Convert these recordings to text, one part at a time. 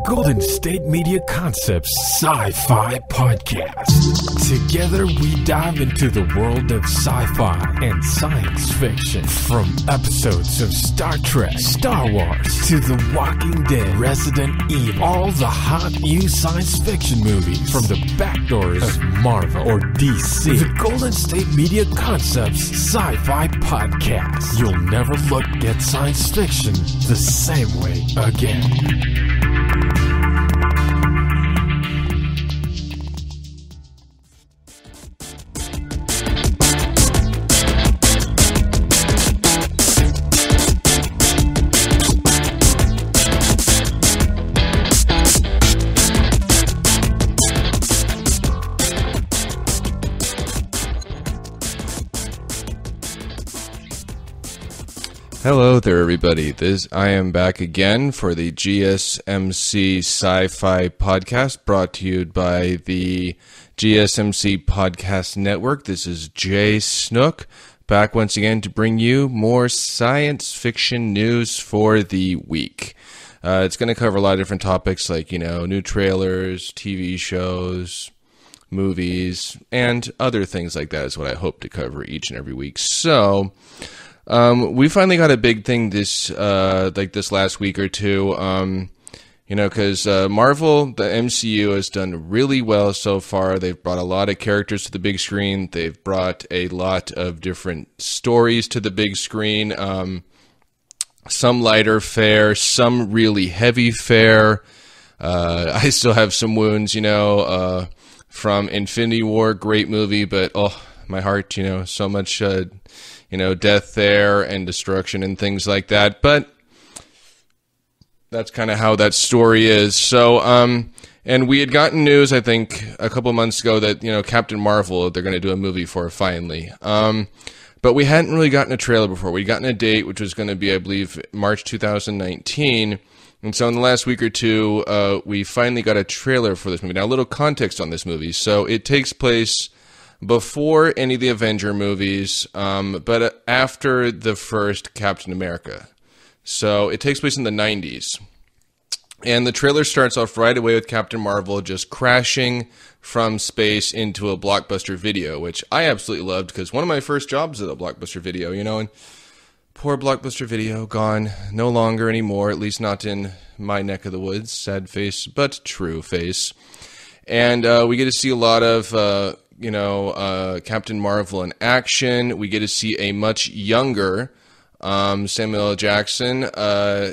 Golden State Media Concepts Sci-Fi Podcast. Together we dive into the world of sci-fi and science fiction. From episodes of Star Trek, Star Wars, to The Walking Dead, Resident Evil, all the hot new science fiction movies from the back doors of Marvel or DC. The Golden State Media Concepts Sci-Fi Podcast. You'll never look at science fiction the same way again. Hello there, everybody. I am back again for the GSMC SciFi podcast, brought to you by the GSMC Podcast Network. This is Jay Snook, back once again to bring you more science fiction news for the week. It's going to cover a lot of different topics like, new trailers, TV shows, movies, and other things like that is what I hope to cover each and every week. So we finally got a big thing this last week or two, because Marvel, the MCU, has done really well so far. They've brought a lot of characters to the big screen. They've brought a lot of different stories to the big screen. Some lighter fare, some really heavy fare. I still have some wounds, from Infinity War, great movie, but my heart, so much death there and destruction and things like that. But that's kind of how that story is. So, and we had gotten news, I think, a couple months ago that, Captain Marvel, they're going to do a movie for finally. But we hadn't really gotten a trailer before. We'd gotten a date, which was going to be, I believe, March 2019. And so in the last week or two, we finally got a trailer for this movie. Now, a little context on this movie. So it takes place before any of the Avenger movies, but after the first Captain America. So it takes place in the 90s. And the trailer starts off right away with Captain Marvel just crashing from space into a Blockbuster Video, which I absolutely loved because one of my first jobs at a Blockbuster Video, and poor Blockbuster Video, gone, no longer anymore, at least not in my neck of the woods. Sad face, but true face. And we get to see a lot of Captain Marvel in action. We get to see a much younger Samuel L. Jackson,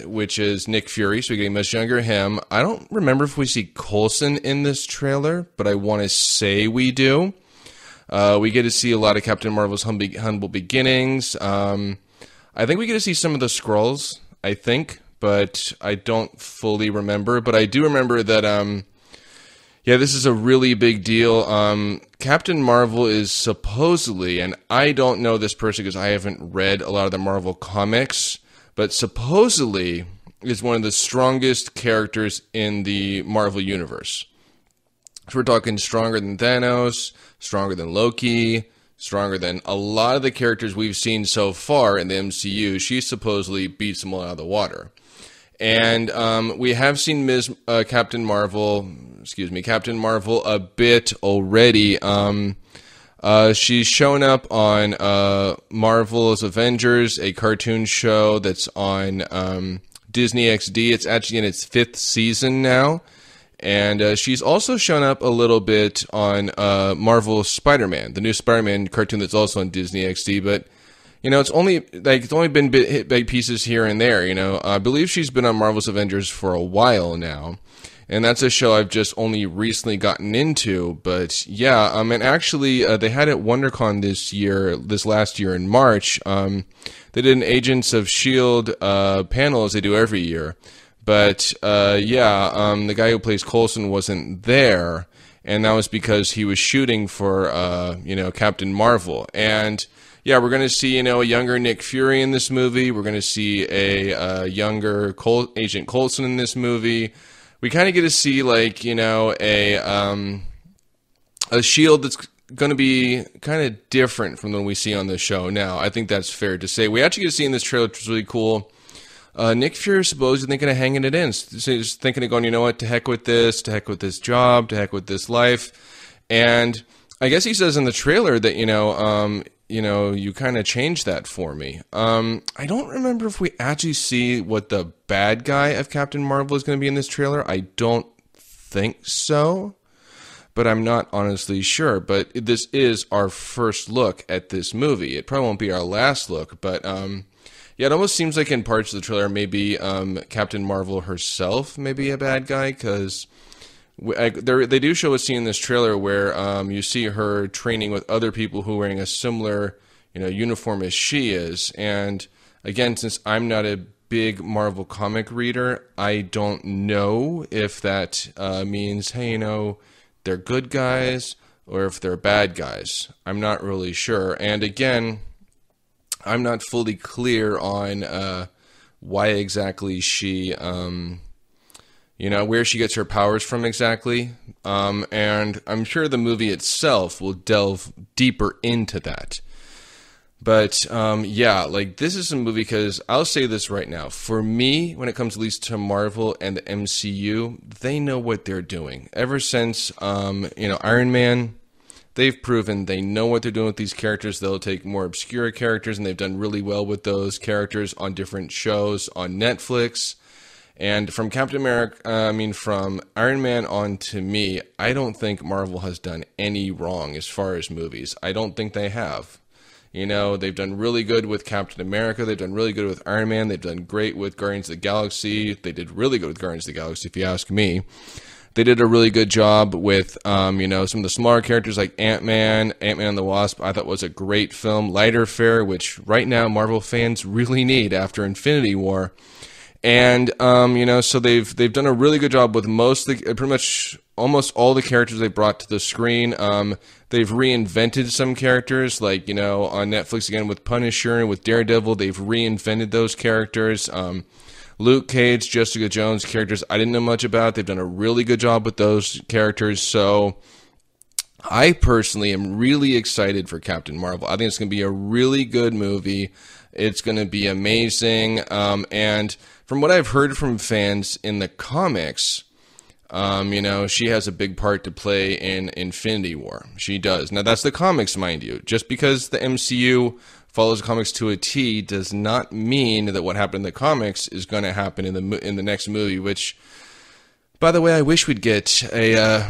which is Nick Fury, so we get a much younger him. I don't remember if we see Coulson in this trailer, but I want to say we do. We get to see a lot of Captain Marvel's humble beginnings. I think we get to see some of the Skrulls, but I don't fully remember. But I do remember that this is a really big deal. Captain Marvel is supposedly, and I don't know this person because I haven't read a lot of the Marvel comics, but supposedly is one of the strongest characters in the Marvel universe. So we're talking stronger than Thanos, stronger than Loki, stronger than a lot of the characters we've seen so far in the MCU. She supposedly beats them all out of the water. And we have seen Captain Marvel a bit already. She's shown up on Marvel's Avengers, a cartoon show that's on Disney XD. It's actually in its 5th season now. And she's also shown up a little bit on Marvel's Spider-Man, the new Spider-Man cartoon that's also on Disney XD, but it's only been hit by pieces here and there. I believe she's been on Marvel's Avengers for a while now, and that's a show I've just only recently gotten into. But yeah, and actually they had at WonderCon this last year in March. They did an Agents of S.H.I.E.L.D. Panel as they do every year, but the guy who plays Coulson wasn't there, and that was because he was shooting for Captain Marvel. And yeah, we're going to see, a younger Nick Fury in this movie. We're going to see a younger Agent Coulson in this movie. We kind of get to see, a S.H.I.E.L.D. that's going to be kind of different from the one we see on the show now. I think that's fair to say. We actually get to see in this trailer, which is really cool, Nick Fury is supposedly thinking of hanging it in. So he's thinking of going, you know what, to heck with this job, to heck with this life. And I guess he says in the trailer that, you kind of changed that for me. I don't remember if we actually see what the bad guy of Captain Marvel is going to be in this trailer. I don't think so, but I'm not honestly sure. But this is our first look at this movie. It probably won't be our last look, but yeah, it almost seems like in parts of the trailer maybe Captain Marvel herself may be a bad guy, because they do show a scene in this trailer where you see her training with other people who are wearing a similar uniform as she is. And again, since I'm not a big Marvel comic reader, I don't know if that means, hey, they're good guys or if they're bad guys. I'm not really sure. And again, I'm not fully clear on why exactly she, where she gets her powers from exactly. And I'm sure the movie itself will delve deeper into that. But, this is a movie, because I'll say this right now. For me, when it comes at least to Marvel and the MCU, they know what they're doing. Ever since, Iron Man, they've proven they know what they're doing with these characters. They'll take more obscure characters, and they've done really well with those characters on different shows on Netflix. And from from Iron Man on to me, I don't think Marvel has done any wrong as far as movies. I don't think they have. They've done really good with Captain America. They've done really good with Iron Man. They've done great with Guardians of the Galaxy. They did really good with Guardians of the Galaxy, if you ask me. They did a really good job with, some of the smaller characters like Ant-Man and the Wasp. I thought was a great film. Lighter fare, which right now Marvel fans really need after Infinity War. And, so they've done a really good job with pretty much almost all the characters they brought to the screen. They've reinvented some characters, like, on Netflix again with Punisher and with Daredevil. They've reinvented those characters. Luke Cage, Jessica Jones characters I didn't know much about. They've done a really good job with those characters. So I personally am really excited for Captain Marvel. I think it's going to be a really good movie. It's going to be amazing. And from what I've heard from fans in the comics, she has a big part to play in Infinity War. She does. Now, that's the comics, mind you. Just because the MCU follows comics to a T does not mean that what happened in the comics is going to happen in the next movie, which, by the way, I wish we'd get a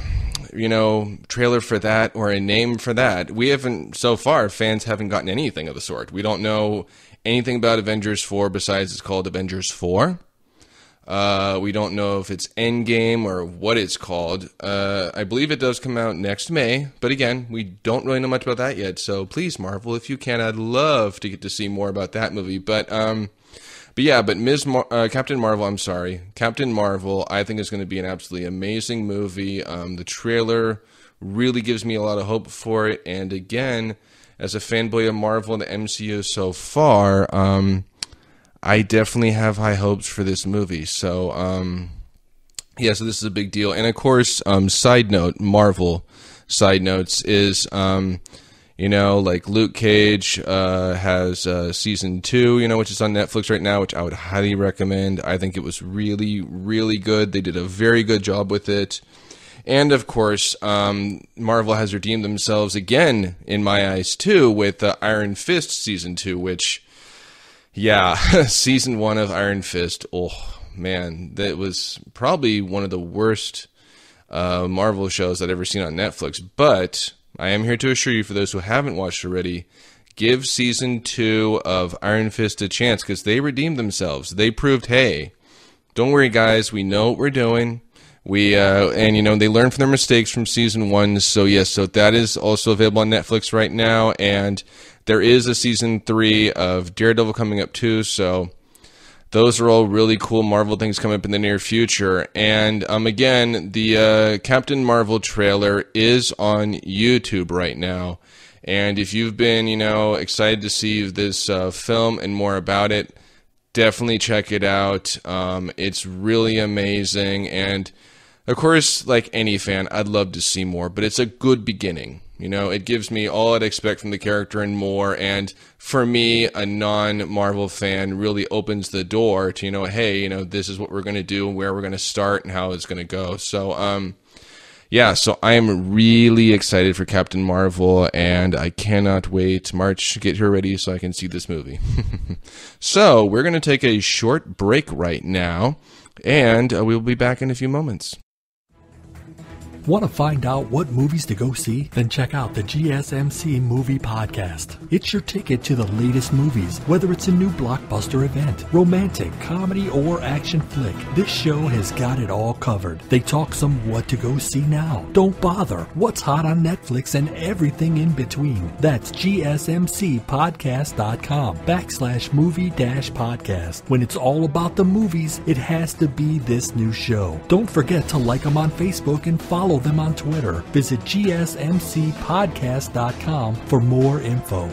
trailer for that or a name for that. We haven't, so far, fans haven't gotten anything of the sort. We don't know anything about Avengers 4 besides it's called Avengers 4. We don't know if it's Endgame or what it's called. I believe it does come out next May, but again, we don't really know much about that yet. So please, Marvel, if you can, I'd love to get to see more about that movie. But Captain Marvel, I think is going to be an absolutely amazing movie. The trailer really gives me a lot of hope for it. And again, as a fanboy of Marvel and the MCU so far, I definitely have high hopes for this movie. So, so this is a big deal. And of course, side note, Marvel side notes is, like Luke Cage has season 2, which is on Netflix right now, which I would highly recommend. I think it was really, really good. They did a very good job with it. And of course, Marvel has redeemed themselves again, in my eyes too, with Iron Fist season 2, which, season 1 of Iron Fist, oh man, that was probably one of the worst Marvel shows I've ever seen on Netflix. But I am here to assure you, for those who haven't watched already, give season 2 of Iron Fist a chance, because they redeemed themselves. They proved, hey, don't worry guys, we know what we're doing. They learned from their mistakes from season 1. So yes, so that is also available on Netflix right now. And there is a season 3 of Daredevil coming up too. So those are all really cool Marvel things coming up in the near future. And again, the Captain Marvel trailer is on YouTube right now. And if you've been, excited to see this film and more about it, definitely check it out. It's really amazing. And of course, like any fan, I'd love to see more, but it's a good beginning. You know, it gives me all I'd expect from the character and more. And for me, a non-Marvel fan, really opens the door to, you know, hey, you know, this is what we're going to do, where we're going to start, and how it's going to go. So, yeah, so I am really excited for Captain Marvel, and I cannot wait. March, get her ready so I can see this movie. So, we're going to take a short break right now, and we'll be back in a few moments. Want to find out what movies to go see? Then check out the GSMC Movie Podcast. It's your ticket to the latest movies, whether it's a new blockbuster event, romantic, comedy, or action flick. This show has got it all covered. They talk some what to go see now, don't bother, what's hot on Netflix, and everything in between. That's gsmcpodcast.com/movie-podcast. When it's all about the movies, it has to be this new show. Don't forget to like them on Facebook and follow them on Twitter. Visit gsmcpodcast.com for more info.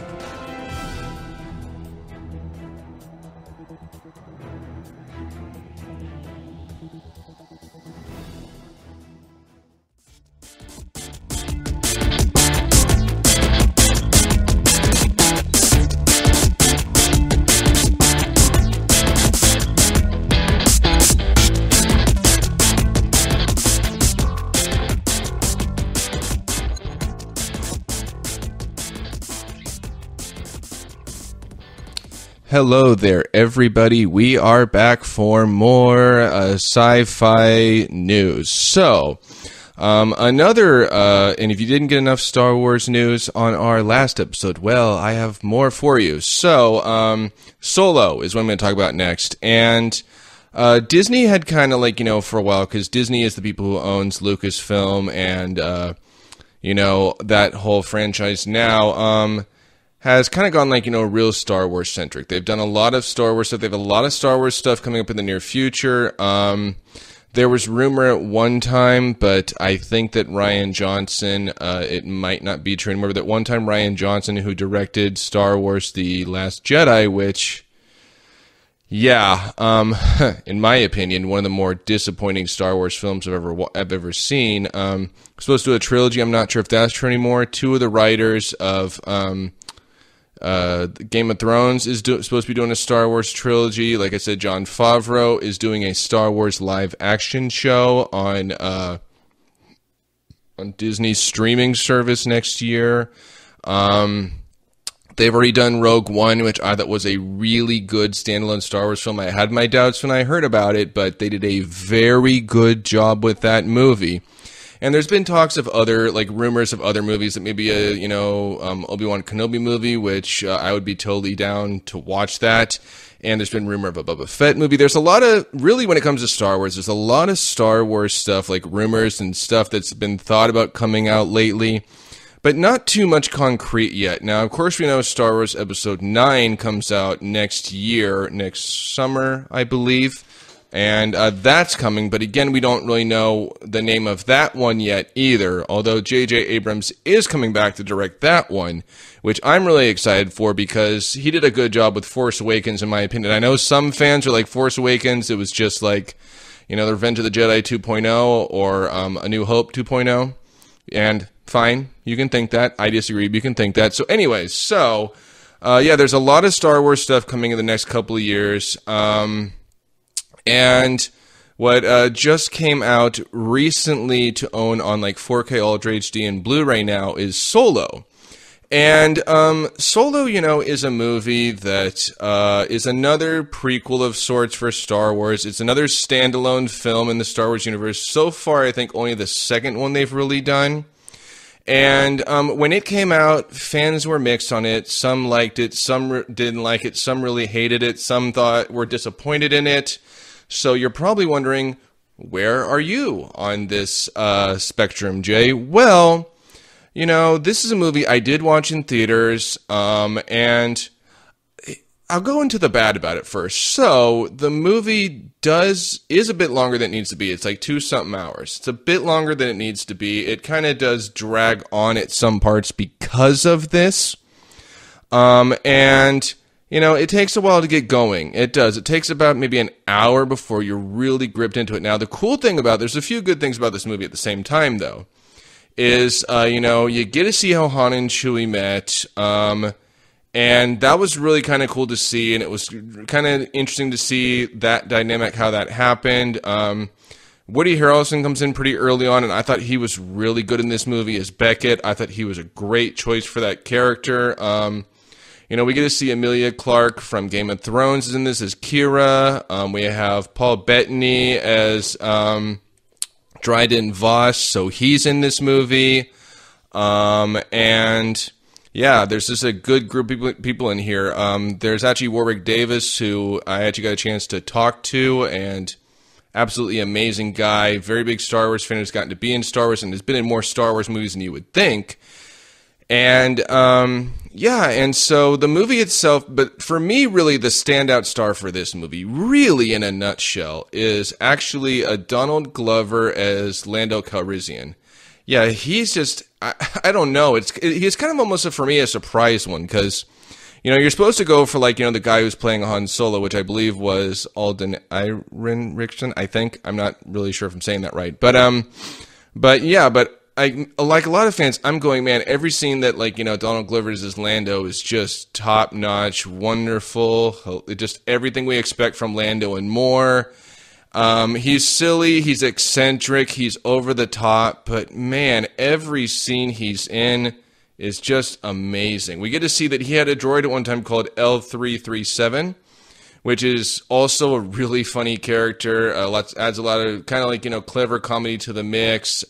Hello there, everybody. We are back for more sci-fi news. So, and if you didn't get enough Star Wars news on our last episode, well, I have more for you. So, Solo is what I'm going to talk about next. And Disney had kind of like, you know, for a while, because Disney is the people who owns Lucasfilm and, you know, that whole franchise now, has kind of gone like, you know, real Star Wars centric. They've done a lot of Star Wars stuff. They have a lot of Star Wars stuff coming up in the near future. There was rumor at one time, but I think that Rian Johnson, it might not be true anymore, but at one time Rian Johnson, who directed Star Wars The Last Jedi, which, yeah, in my opinion, one of the more disappointing Star Wars films I've ever seen. Supposed to do a trilogy. I'm not sure if that's true anymore. Two of the writers of Game of Thrones is supposed to be doing a Star Wars trilogy. Like I said, Jon Favreau is doing a Star Wars live action show on Disney's streaming service next year. They've already done Rogue One, which I thought was a really good standalone Star Wars film. I had my doubts when I heard about it, but they did a very good job with that movie. And there's been talks of other, like, rumors of other movies, that maybe a, you know, Obi-Wan Kenobi movie, which I would be totally down to watch that. And there's been rumor of a Boba Fett movie. There's a lot of, really, when it comes to Star Wars, there's a lot of Star Wars stuff, like rumors and stuff that's been thought about coming out lately, but not too much concrete yet. Now, of course, we know Star Wars Episode 9 comes out next year, next summer, I believe. And that's coming, but again, we don't really know the name of that one yet either, although J.J. Abrams is coming back to direct that one, which I'm really excited for because he did a good job with Force Awakens, in my opinion. I know some fans are like, Force Awakens, it was just like, you know, the Revenge of the Jedi 2.0 or A New Hope 2.0, and fine, you can think that. I disagree, but you can think that. So anyways, yeah, there's a lot of Star Wars stuff coming in the next couple of years. And what just came out recently to own on like 4K Ultra HD and Blu-ray now is Solo. And Solo, you know, is a movie that is another prequel of sorts for Star Wars. It's another standalone film in the Star Wars universe. So far, I think only the second one they've really done. And when it came out, fans were mixed on it. Some liked it, some didn't like it, some really hated it, some were disappointed in it. So you're probably wondering, where are you on this spectrum, Jay? Well, you know, this is a movie I did watch in theaters, and I'll go into the bad about it first. So the movie is a bit longer than it needs to be. It's like 2-something hours. It's a bit longer than it needs to be. It kind of does drag on at some parts because of this. And you know, it takes a while to get going. It does. It takes about maybe an hour before you're really gripped into it. Now, the cool thing there's a few good things about this movie at the same time, though, is, you get to see how Han and Chewie met, and that was really kind of cool to see, and it was kind of interesting to see that dynamic, how that happened. Woody Harrelson comes in pretty early on, and I thought he was really good in this movie as Beckett. I thought he was a great choice for that character. We get to see Emilia Clarke from Game of Thrones is in this as Kira. We have Paul Bettany as Dryden Voss, so he's in this movie. And yeah, there's just a good group of people in here. There's actually Warwick Davis, who I actually got a chance to talk to, and absolutely amazing guy, very big Star Wars fan who's gotten to be in Star Wars and has been in more Star Wars movies than you would think. And and so the movie itself, but for me, really the standout star for this movie, really in a nutshell, is actually a Donald Glover as Lando Calrissian. Yeah, he's just, I don't know, he's kind of almost, for me, a surprise one, because, you're supposed to go for, the guy who's playing Han Solo, which I believe was Alden Ehrenreich, I think. I'm not really sure if I'm saying that right. But I, like a lot of fans, I'm going, man, every scene that, Donald Glover's as Lando is just top-notch, wonderful, just everything we expect from Lando and more. He's silly, he's eccentric, he's over the top, but, man, every scene he's in is just amazing. We get to see that he had a droid at one time called L337, which is also a really funny character, adds a lot of kind of clever comedy to the mix.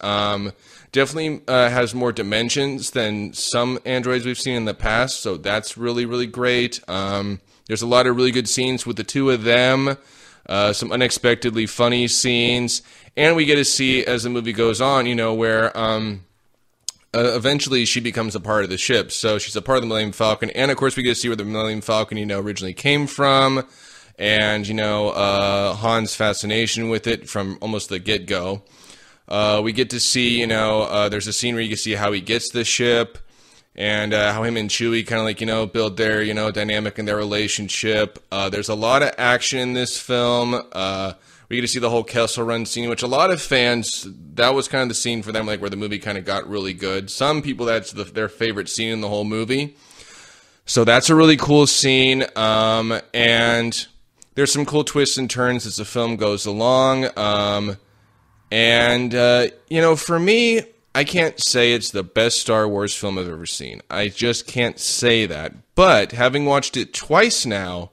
Definitely has more dimensions than some androids we've seen in the past, so that's really, really great. There's a lot of really good scenes with the two of them, some unexpectedly funny scenes, and we get to see, as the movie goes on, where eventually she becomes a part of the ship. So she's a part of the Millennium Falcon, and of course we get to see where the Millennium Falcon, originally came from, and, Han's fascination with it from almost the get-go. We get to see, there's a scene where you can see how he gets the ship, and how him and Chewie kind of build their, dynamic in their relationship. There's a lot of action in this film. We get to see the whole Kessel Run scene, which a lot of fans, that was kind of the scene for them, where the movie kind of got really good. Some people, that's their favorite scene in the whole movie. So that's a really cool scene, and there's some cool twists and turns as the film goes along. For me, I can't say it's the best Star Wars film I've ever seen. I just can't say that. But having watched it twice now,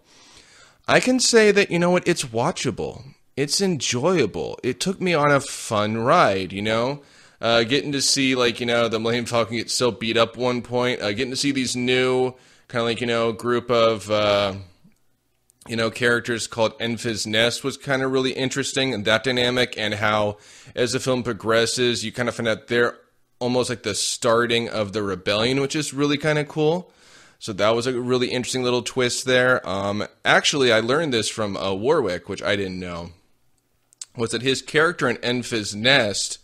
I can say that, it's watchable. It's enjoyable. It took me on a fun ride, getting to see, the Millennium Falcon get so beat up one point, getting to see these new kind of group of, characters called Enfys Nest was kind of really interesting, and that dynamic, and how as the film progresses, you kind of find out they're almost like the starting of the rebellion, which is really kind of cool. So that was a really interesting little twist there. Actually, I learned this from Warwick, which I didn't know, was that his character in Enfys Nest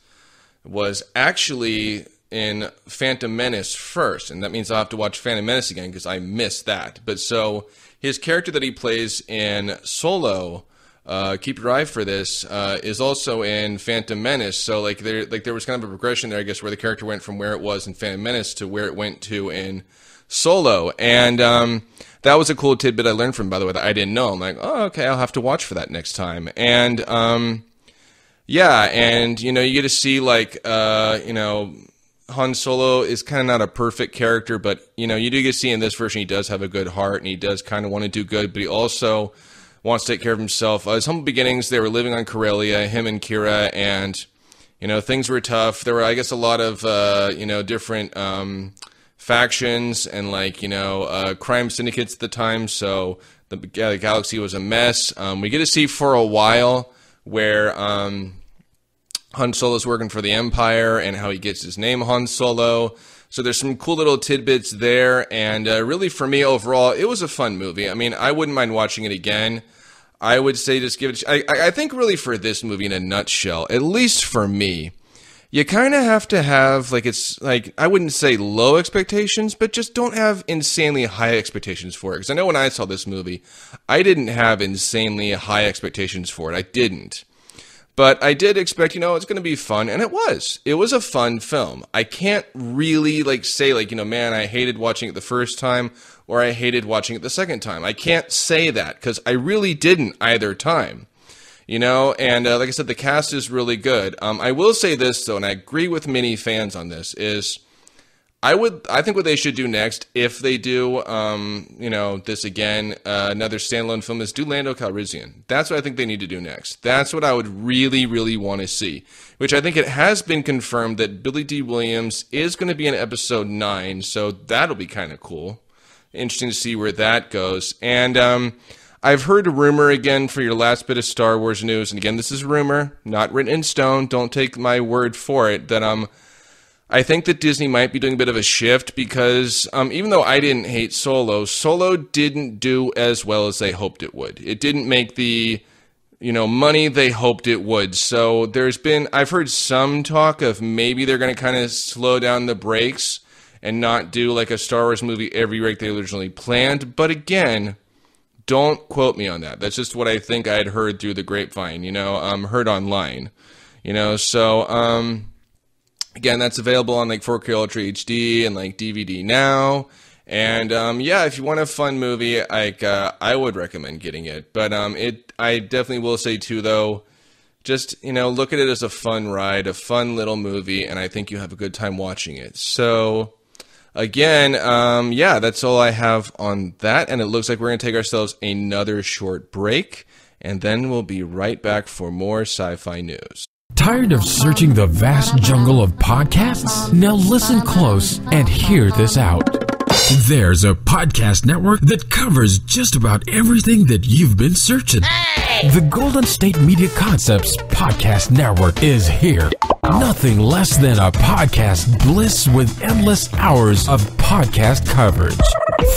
was actually in Phantom Menace first, and that means I'll have to watch Phantom Menace again because I missed that. But so his character that he plays in Solo, keep your eye for this, is also in Phantom Menace. So there was kind of a progression there, I guess, where the character went from where it was in Phantom Menace to where it went to in Solo. And that was a cool tidbit I learned from, by the way, that I didn't know. I'm like, oh, okay, I'll have to watch for that next time. And you get to see Han Solo is kind of not a perfect character, but, you do get to see in this version he does have a good heart, and he does kind of want to do good, but he also wants to take care of himself. His humble beginnings, they were living on Corellia, him and Kira, and, things were tough. There were, I guess, a lot of, different factions and, crime syndicates at the time, so the galaxy was a mess. We get to see for a while where Han Solo's working for the Empire and how he gets his name Han Solo. So there's some cool little tidbits there, and really for me overall, it was a fun movie. I mean, I wouldn't mind watching it again. I would say just give it. I think really for this movie in a nutshell, at least for me, you kind of have to have I wouldn't say low expectations, but just don't have insanely high expectations for it. Because I know when I saw this movie, I didn't have insanely high expectations for it. I didn't. But I did expect, it's going to be fun, and it was. It was a fun film. I can't really say man, I hated watching it the first time or I hated watching it the second time. I can't say that because I really didn't either time. And like I said, the cast is really good. I will say this though, and I agree with many fans on this, is I think what they should do next, if they do, this again, another standalone film, is do Lando Calrissian. That's what I think they need to do next. That's what I would really, really want to see, which I think it has been confirmed that Billy D. Williams is going to be in episode 9, so that'll be kind of cool. Interesting to see where that goes. And, I've heard a rumor again for your last bit of Star Wars news, and again, this is rumor, not written in stone, don't take my word for it, that I think that Disney might be doing a bit of a shift because even though I didn't hate Solo didn't do as well as they hoped it would. It didn't make the money they hoped it would. So I've heard some talk of maybe they're going to kind of slow down the brakes and not do like a Star Wars movie every week they originally planned. But again, don't quote me on that. That's just what I think I had heard through the grapevine, heard online, so, again, that's available on 4K Ultra HD and DVD now. And, if you want a fun movie, I would recommend getting it. But, I definitely will say too, though, just, look at it as a fun ride, a fun little movie, and I think you have a good time watching it. So, again, that's all I have on that, and it looks like we're going to take ourselves another short break, and then we'll be right back for more sci-fi news. Tired of searching the vast jungle of podcasts? Now listen close and hear this out. There's a podcast network that covers just about everything that you've been searching. Hey! The Golden State Media Concepts Podcast Network is here. Nothing less than a podcast bliss with endless hours of podcast coverage.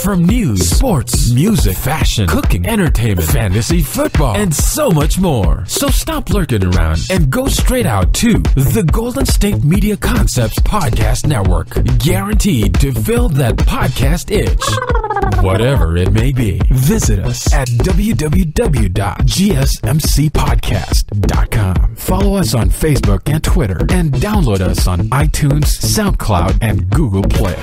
From news, sports, music, fashion, cooking, entertainment, fantasy, football, and so much more. So stop lurking around and go straight out to the Golden State Media Concepts Podcast Network. Guaranteed to fill that podcast itch. Whatever it may be, visit us at www.gsmcpodcast.com. Follow us on Facebook and Twitter, and download us on iTunes, SoundCloud, and Google Play.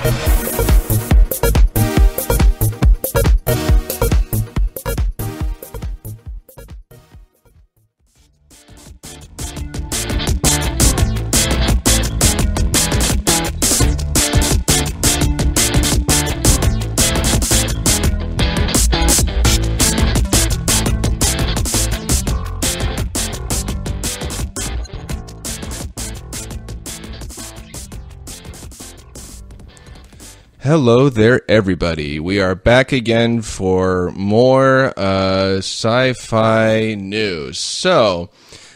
Hello there, everybody. We are back again for more sci-fi news. So,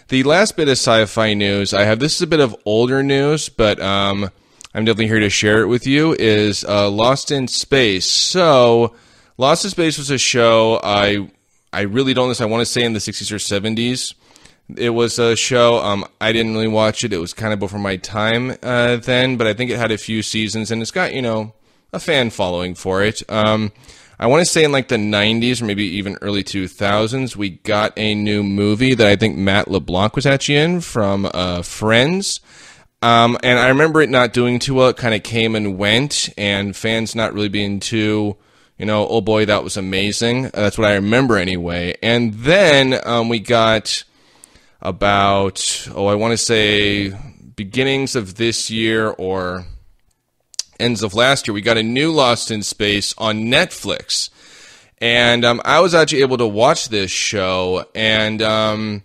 the last bit of sci-fi news I have, this is a bit of older news, but I'm definitely here to share it with you, is Lost in Space. So, Lost in Space was a show I really don't know, I want to say in the 60s or 70s. It was a show, I didn't really watch it. It was kind of before my time then, but I think it had a few seasons, and it's got, a fan following for it. I want to say in the 90s or maybe even early 2000s, we got a new movie that I think Matt LeBlanc was actually in from Friends. And I remember it not doing too well. It kind of came and went, and fans not really being too, oh boy, that was amazing. That's what I remember anyway. And then we got about, I want to say beginnings of this year or ends of last year, we got a new Lost in Space on Netflix. And I was actually able to watch this show, and I'm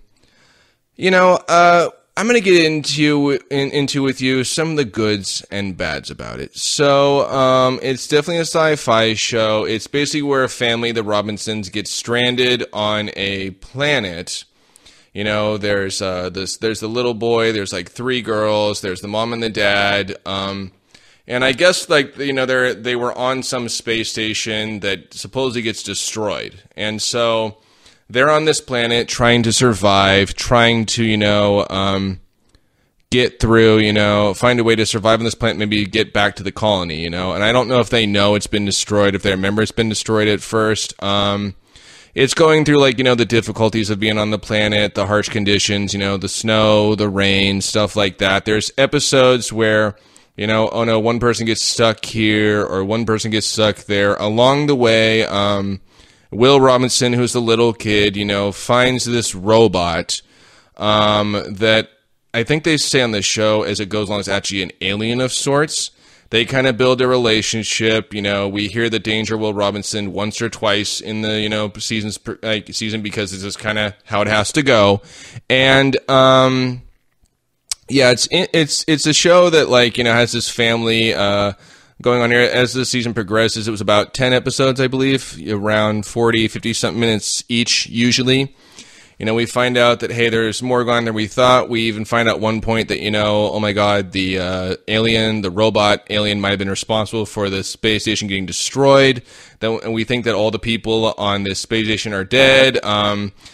going to get into with you some of the goods and bads about it. So it's definitely a sci-fi show. It's basically where a family, the Robinsons, get stranded on a planet. There's the little boy, there's 3 girls, there's the mom and the dad. And I guess they were on some space station that supposedly gets destroyed. And so they're on this planet trying to survive, trying to, get through, find a way to survive on this planet, maybe get back to the colony, And I don't know if they know it's been destroyed, if they remember it's been destroyed at first. it's going through, like, the difficulties of being on the planet, the harsh conditions, the snow, the rain, stuff like that. There's episodes where, oh no, one person gets stuck here or one person gets stuck there. Along the way, Will Robinson, who's the little kid, finds this robot that I think they say on the show as it goes along is actually an alien of sorts. They kind of build a relationship. We hear the danger of Will Robinson once or twice in the season because this is kind of how it has to go. And it's a show that has this family going on here. As the season progresses, it was about 10 episodes, I believe, around 40, 50 something minutes each usually. We find out that, hey, there's more going on than we thought. We even find out at one point that, oh my God, the robot alien might have been responsible for the space station getting destroyed. And we think that all the people on this space station are dead.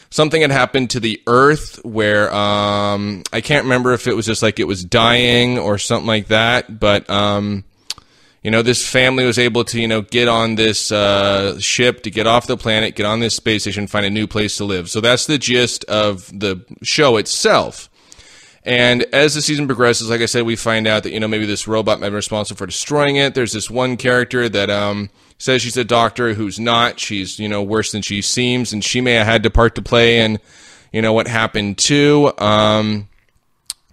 Something had happened to the Earth where, I can't remember if it was just like it was dying or something like that, but, this family was able to, get on this ship to get off the planet, get on this space station, find a new place to live. So that's the gist of the show itself. And as the season progresses, like I said, we find out that, maybe this robot might be responsible for destroying it. There's this one character that says she's a doctor who's not. She's, worse than she seems, and she may have had to part to play in, what happened too.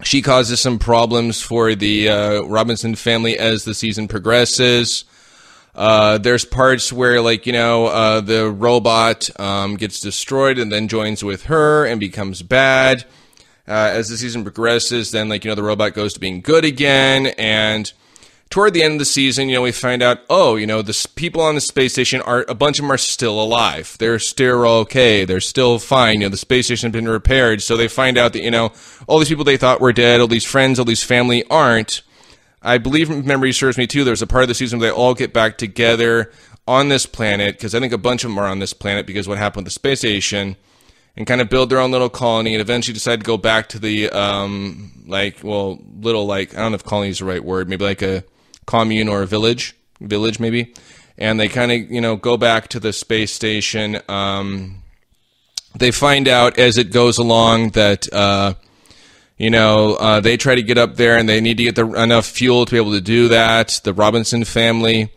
She causes some problems for the Robinson family as the season progresses. There's parts where, the robot gets destroyed and then joins with her and becomes bad. As the season progresses, then, the robot goes to being good again. And toward the end of the season, we find out, the people on the space station a bunch of them are still alive. They're still okay. They're still fine. The space station has been repaired. So they find out that, all these people they thought were dead, all these friends, all these family aren't. I believe, if memory serves me too, there's a part of the season where they all get back together on this planet, because I think a bunch of them are on this planet because of what happened with the space station, and kind of build their own little colony, and eventually decide to go back to the, I don't know if colony is the right word, maybe like a commune or a village maybe, and they kind of go back to the space station. They find out as it goes along that they try to get up there and they need to get enough fuel to be able to do that, the Robinson family.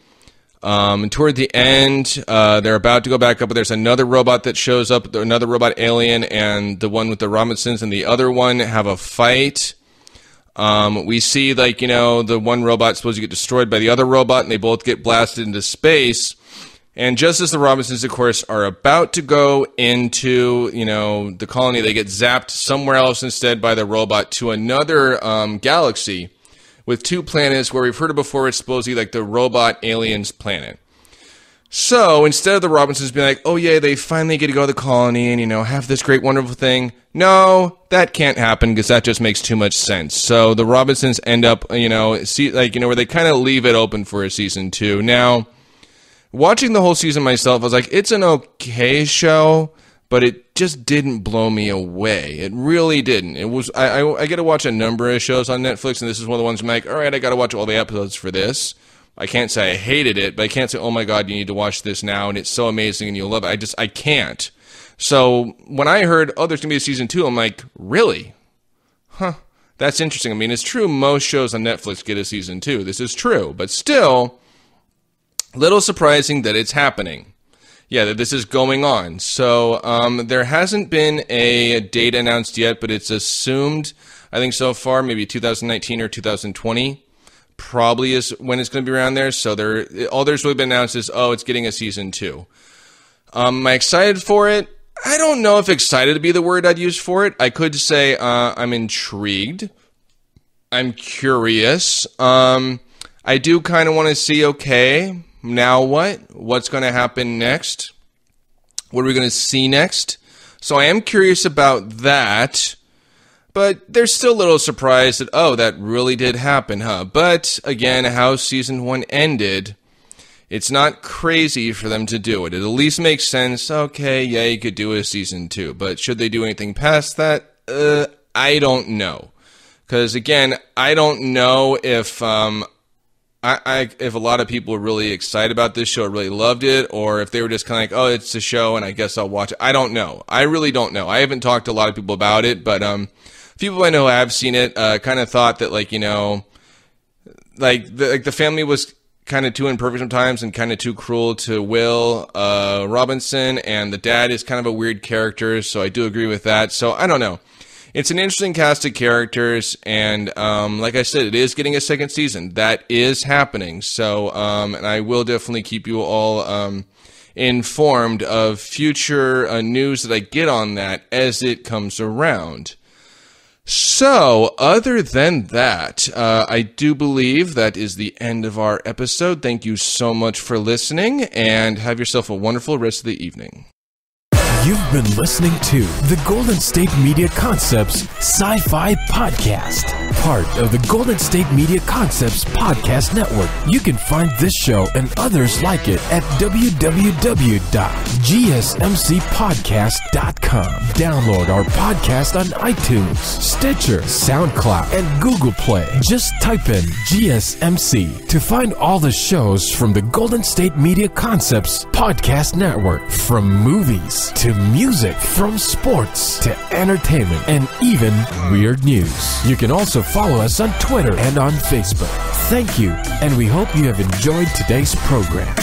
And toward the end, they're about to go back up, but there's another robot that shows up, another robot alien, and the one with the Robinsons and the other one have a fight. We see, the one robot supposed to get destroyed by the other robot, and they both get blasted into space. And just as the Robinsons, of course, are about to go into, the colony, they get zapped somewhere else instead by the robot to another galaxy with two planets where we've heard of before, it's supposedly like the robot aliens planet. So instead of the Robinsons being like, oh yeah, they finally get to go to the colony and, have this great, wonderful thing. No, that can't happen because that just makes too much sense. So the Robinsons end up, where they kind of leave it open for a season 2. Now, watching the whole season myself, I was like, it's an okay show, but it just didn't blow me away. It really didn't. It was, I get to watch a number of shows on Netflix, and this is one of the ones I'm like, all right, I got to watch all the episodes for this. I can't say I hated it, but I can't say, oh my God, you need to watch this now, and it's so amazing, and you'll love it. I can't. So when I heard, oh, there's going to be a season 2, I'm like, really? Huh. That's interesting. I mean, it's true most shows on Netflix get a season 2. This is true, but still, a little surprising that it's happening. Yeah, that this is going on. So there hasn't been a date announced yet, but it's assumed, I think so far, maybe 2019 or 2020. Probably is when it's going to be around there. So all there's really been announced is, oh, it's getting a season 2. Am I excited for it? I don't know if excited would be the word I'd use for it. I could say I'm intrigued. I'm curious. I do kind of want to see, okay, now what? What's going to happen next? What are we going to see next? So I am curious about that. But there's still a little surprise that, oh, that really did happen, huh? But, again, how Season 1 ended, it's not crazy for them to do it. It at least makes sense. Okay, yeah, you could do a Season 2. But should they do anything past that? I don't know. Because, again, I don't know if if a lot of people were really excited about this show, really loved it, or if they were just kind of like, oh, it's a show and I guess I'll watch it. I don't know. I really don't know. I haven't talked to a lot of people about it, but people I know have seen it kind of thought that, like, you know, the family was kind of too imperfect sometimes and kind of too cruel to Will Robinson, and the dad is kind of a weird character, so I do agree with that. So I don't know. It's an interesting cast of characters, and like I said, it is getting a second season. That is happening. So, and I will definitely keep you all informed of future news that I get on that as it comes around. So, other than that, I do believe that is the end of our episode. Thank you so much for listening, and have yourself a wonderful rest of the evening. You've been listening to the Golden State Media Concepts Sci-Fi Podcast, part of the Golden State Media Concepts Podcast Network. You can find this show and others like it at www.gsmcpodcast.com. Download our podcast on iTunes, Stitcher, SoundCloud, and Google Play. Just type in GSMC to find all the shows from the Golden State Media Concepts Podcast Network, from movies to music, from sports to entertainment, and even weird news. You can also follow us on Twitter and on Facebook. Thank you, and we hope you have enjoyed today's program.